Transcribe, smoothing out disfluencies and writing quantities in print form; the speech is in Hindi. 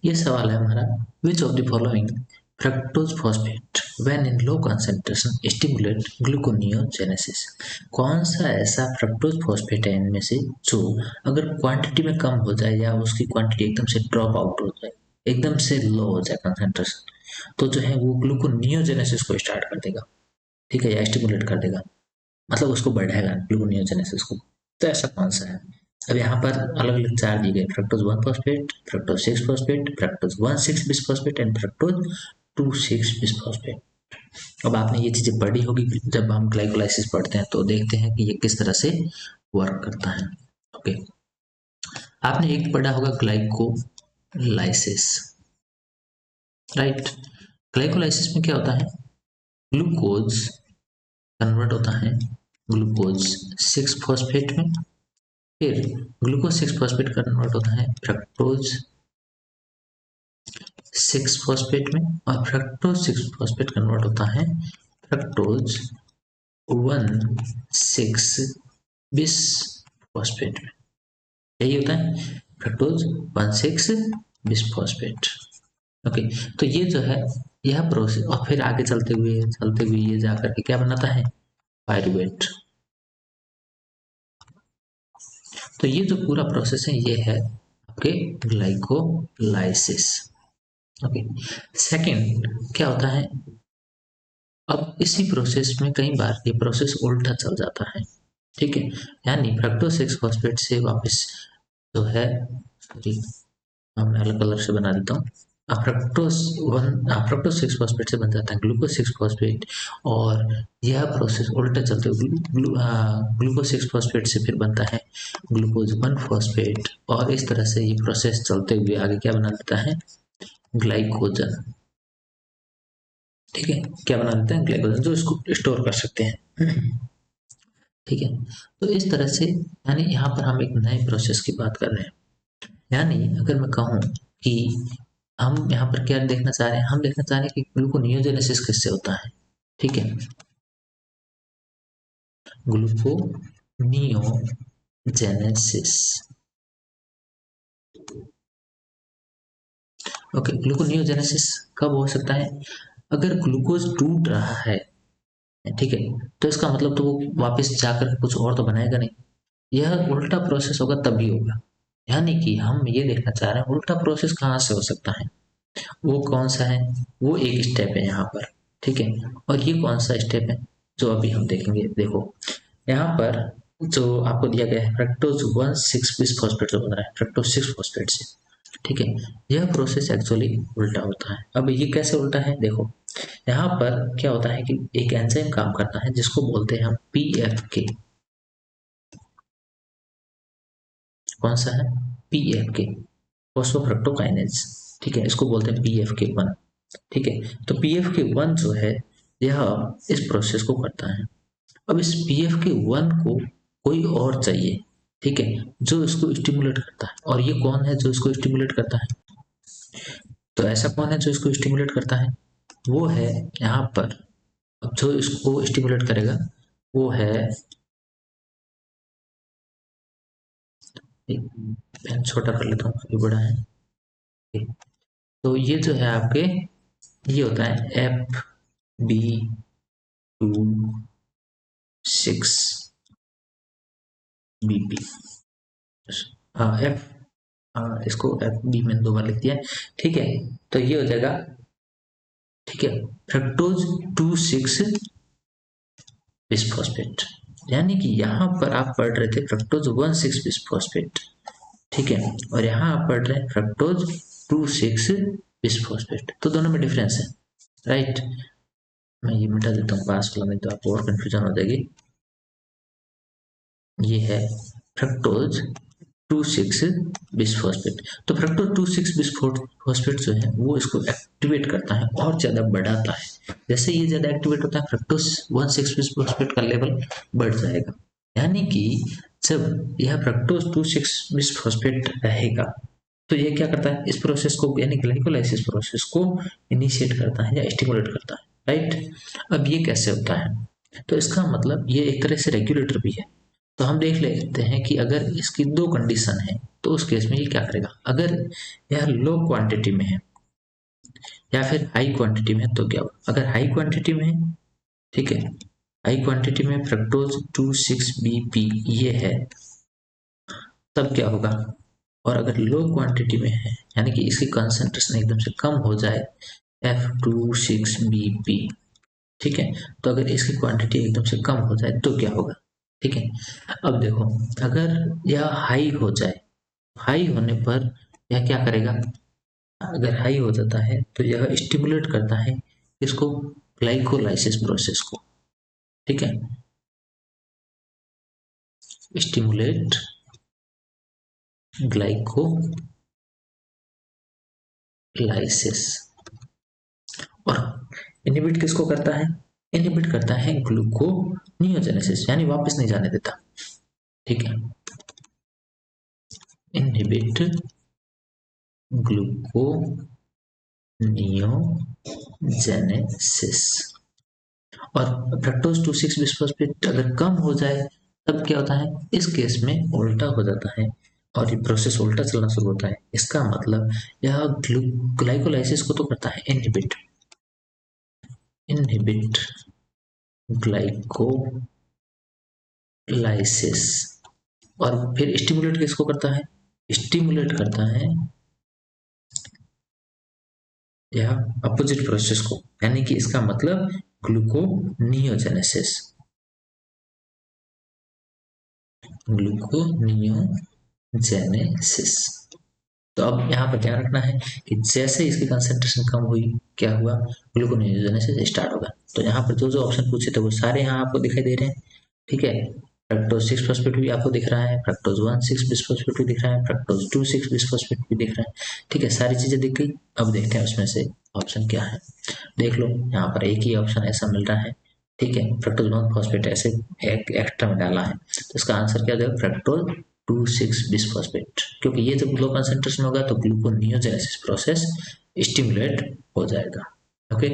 ये सवाल है हमारा, which of the following fructose phosphate when in low concentration stimulate gluconeogenesis. कौन सा ऐसा फ्रक्टोज फॉस्फेट है इनमें से जो अगर क्वांटिटी में कम हो जाए या उसकी क्वांटिटी एकदम से ड्रॉप आउट हो जाए, एकदम से लो हो जाए कंसंट्रेशन, तो जो है वो ग्लूकोनियोजेनेसिस को स्टार्ट कर देगा, ठीक है, या स्टिमुलेट कर देगा, मतलब उसको बढ़ाएगा ग्लूकोनियोजेनेसिस को। तो ऐसा कौन सा है? अब यहाँ पर अलग अलग चार दिए गए, fructose 1 phosphate, fructose 6 phosphate, fructose 1,6 bisphosphate and fructose 2,6 bisphosphate. अब आपने ये चीजें पढ़ी होगी, जब हम ग्लाइकोलाइसिस पढ़ते हैं तो देखते हैं कि ये किस तरह से वर्क करता है। ओके, आपने एक पढ़ा होगा ग्लाइकोलाइसिस, राइट। ग्लाइकोलाइसिस में क्या होता है, ग्लूकोज कन्वर्ट होता है ग्लूकोज 6 फॉस्फेट में, फिर ग्लूकोज 6 फॉस्फेट कन्वर्ट होता है फ्रक्टोज 6 फॉस्फेट में, और फ्रक्टोज 6 फॉस्फेट कन्वर्ट होता है फ्रक्टोज 1,6 बिस फॉस्फेट में। यही होता है फ्रक्टोज 1,6 बिस फॉस्फेट। ओके, तो ये जो है यह प्रोसेस, और फिर आगे चलते हुए ये जाकर के क्या बनाता है, पायरुवेट। तो ये जो पूरा प्रोसेस है ये है आपके ग्लाइकोलाइसिस। ओके, सेकंड क्या होता है, अब इसी प्रोसेस में कई बार ये प्रोसेस उल्टा चल जाता है, ठीक है, यानी फ्रक्टोज 6 फॉस्फेट से वापस जो है, सॉरी मैं अलग कलर से बना देता हूँ, फ्रक्टोज 6 फॉस्फेट से बन जाता है ग्लूकोज 6 फॉस्फेट, और यह प्रोसेस उल्टा चलते हुए ग्लूकोज 6 फॉस्फेट से फिर बनता है ग्लूकोज 1 फॉस्फेट, और इस तरह से ये प्रोसेस चलते हुए आगे क्या बना देता है, ग्लाइकोजन। ठीक है, क्या बना देते हैं, ग्लाइकोजन, जो इसको स्टोर कर सकते हैं। ठीक है, तो इस तरह से यानी यहाँ पर हम एक नए प्रोसेस की बात कर रहे हैं। यानी अगर मैं कहूँ कि हम यहाँ पर क्या देखना चाह रहे हैं, हम देखना चाह रहे हैं कि ग्लूकोनियोजेनेसिस किससे होता है। ठीक है, ग्लूकोनियोजेनेसिस। ओके, ग्लूकोनियोजेनेसिस कब हो सकता है, अगर ग्लूकोज टूट रहा है, ठीक है, तो इसका मतलब तो वो वापस जाकर कुछ और तो बनाएगा नहीं, यह उल्टा प्रोसेस होगा तभी होगा। यानी कि हम ये देखना चाह रहे हैं उल्टा प्रोसेस कहाँ से हो सकता है, वो कौन सा है, वो एक स्टेप है यहाँ पर। ठीक है, और ये कौन सा स्टेप है जो अभी हम देखेंगे। देखो यहाँ पर जो आपको दिया गया है फ्रक्टोज 1,6 बिसफॉस्फेट जो बन रहा है फ्रक्टोज 6 फॉस्फेट से, ठीक है, यह प्रोसेस एक्चुअली उल्टा होता है। अब ये कैसे उल्टा है, देखो यहाँ पर क्या होता है कि एक एंजाइम काम करता है जिसको बोलते हैं हम PFK। कौन सा है, PFK, फॉस्फोफ्रक्टोकाइनेज। ठीक है, इसको बोलते हैं PFK1। ठीक है, तो PFK1 जो है यह इस प्रोसेस को करता है। अब इस PFK1 को कोई और चाहिए, ठीक है, जो इसको स्टिमुलेट करता है, और ये कौन है जो इसको स्टिमुलेट करता है, तो ऐसा कौन है जो इसको स्टिमुलेट करता है, वो है यहाँ पर, अब जो इसको स्टिमुलेट करेगा वो है, एक पेन छोटा कर लेता हूँ, काफी बड़ा है। तो ये जो है आपके, ये होता है FB26BP। हाँ एफ, हाँ इसको FB मैंने 2 बार लिख दिया है। ठीक है, तो ये हो जाएगा, ठीक है, फ्रक्टोज 2,6 बिसफॉस्फेट, यानी कि यहाँ पर आप पढ़ रहे थे फ्रक्टोज 1,6 बिसफॉस्फेट, ठीक है, और यहाँ आप पढ़ रहे हैं फ्रक्टोज 2,6 बिसफॉस्फेट, तो दोनों में डिफरेंस है, राइट। मैं ये मिटा देता हूँ पास वाला, में तो आपको और कंफ्यूजन हो जाएगी। ये है फ्रक्टोज 2,6 बिसफॉस्फेट, तो फ्रक्टोज 2,6 बिसफॉस्फेट जो है वो इसको एक्टिवेट करता है और ज्यादा बढ़ाता है। जैसे ये ज्यादा एक्टिवेट होता है फ्रक्टोज 1,6 बिसफॉस्फेट का लेवल बढ़ जाएगा, यानी कि जब यह फ्रक्टोज 2,6 बिसफॉस्फेट रहेगा तो ये क्या करता है, इस प्रोसेस को यानी ग्लाइकोलाइसिस प्रोसेस को इनिशिएट करता है या स्टिमुलेट करता है, राइट। अब ये कैसे होता है, तो इसका मतलब ये एक तरह से रेगुलेटर भी है। तो हम देख लेते हैं कि अगर इसकी 2 कंडीशन है, तो उस केस में ये क्या करेगा, अगर यह लो क्वांटिटी में है या फिर हाई क्वांटिटी में है तो क्या होगा। अगर हाई क्वांटिटी में है, ठीक है, हाई क्वांटिटी में फ्रक्टोज 2,6-BP ये है, तब क्या होगा। और अगर लो क्वांटिटी में है यानी कि इसकी कंसंट्रेशन एकदम से कम हो जाए F26BP, ठीक है, तो अगर इसकी क्वांटिटी एकदम से कम हो जाए तो क्या होगा, ठीक है। अब देखो, अगर यह हाई हो जाए, हाई होने पर यह क्या करेगा, अगर हाई हो जाता है तो यह स्टिमुलेट करता है इसको, ग्लाइकोलाइसिस प्रोसेस को, ठीक है, स्टिमुलेट ग्लाइकोलाइसिस। और इनहिबिट किसको करता है, इनहिबिट करता है ग्लूकोनियोजेनेसिस, यानी वापस नहीं जाने देता, ठीक है, इनहिबिट ग्लूकोनियोजेनेसिस। और फ्रक्टोज 2,6-बिस्फोस्फेट अगर कम हो जाए तब क्या होता है, इस केस में उल्टा हो जाता है और ये प्रोसेस उल्टा चलना शुरू होता है। इसका मतलब यह ग्लाइकोलाइसिस को तो करता है इनहिबिट, इनहिबिट ग्लाइकोलाइसिस, और फिर स्टिमुलेट किसको करता है, स्टिमुलेट करता है यह अपोजिट प्रोसेस को, यानी कि इसका मतलब ग्लूकोनियोजेनेसिस, ग्लूकोनियोजेनेसिस। तो अब यहाँ पर ध्यान रखना है कि जैसे इसकी कंसंट्रेशन कम हुई क्या हुआ, ग्लूकोनियोजेनेसिस स्टार्ट होगा। तो यहाँ पर जो जो ऑप्शन पूछे थे वो सारे यहाँ आपको दिखाई दे रहे हैं, ठीक है। फ्रक्टोज 6-फॉस्फेट भी आपको दिख रहा है, फ्रक्टोज 1,6-बिस्फोस्फेट भी दिख रहा है, फ्रक्टोज 2,6-बिस्फोस्फेट भी दिख रहा है, ठीक है, सारी चीजें दिख गई। अब देखते हैं उसमें से ऑप्शन क्या है। देख लो यहाँ पर एक ही ऑप्शन ऐसा मिल रहा है, ठीक है, फ्रक्टोज 1-फॉस्फेट ऐसे एक एक्स्ट्रा में डाला है, तो इसका आंसर क्या हो जाएगा, फ्रक्टोज 2,6-बिस्फोस्फेट, क्योंकि ये जब लो कंसेंट्रेशन होगा तो ग्लूकोनियोजेनेसिस प्रोसेस स्टिमुलेट हो जाएगा। ओके।